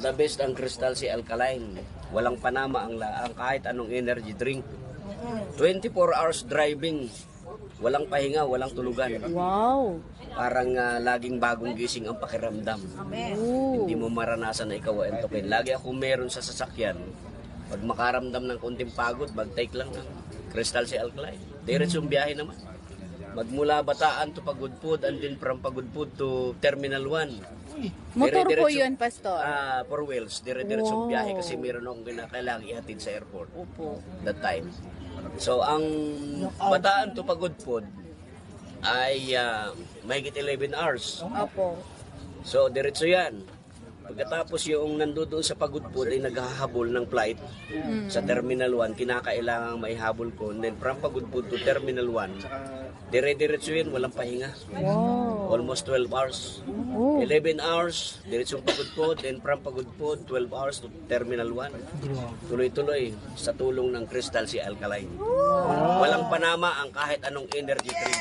the best ang Crystal Sea Alkaline. Walang panama ang laang kahit anong energy drink. 24 hours driving. Walang pahinga, walang tulugan. Wow. Parang laging bagong gising ang pakiramdam. Hindi mo maranasan na ikaw ay antukin. Lagi ako meron sa sasakyan. Pag makaramdam ng kunting pagod, mag-take lang ng Crystal Sea Alkaline. Diretsong biyahe naman. Magmula Bataan to Pagudpud and then from Pagudpud to Terminal 1. Motor po yun, Pastor? Four wheels. Dire-diretsong biyahe kasi meron akong kailangang ihatid sa airport. Opo. That time. So, ang Bataan to Pagudpud ay mahigit 11 hours. Opo. So, diretso yan. Pagkatapos yung nandoon sa Pagudpud ay naghahabol ng flight sa Terminal 1, kinakailangan maihabol ko. And then from Pagudpud to Terminal 1, dire-diretso yan, walang pahinga. Wow. Almost 12 hours. 11 hours, diretsong Pagudpud, then from Pagudpud, 12 hours to Terminal 1. Tuloy-tuloy sa tulong ng Crystal Sea Alkaline. Walang panama ang kahit anong energy drink.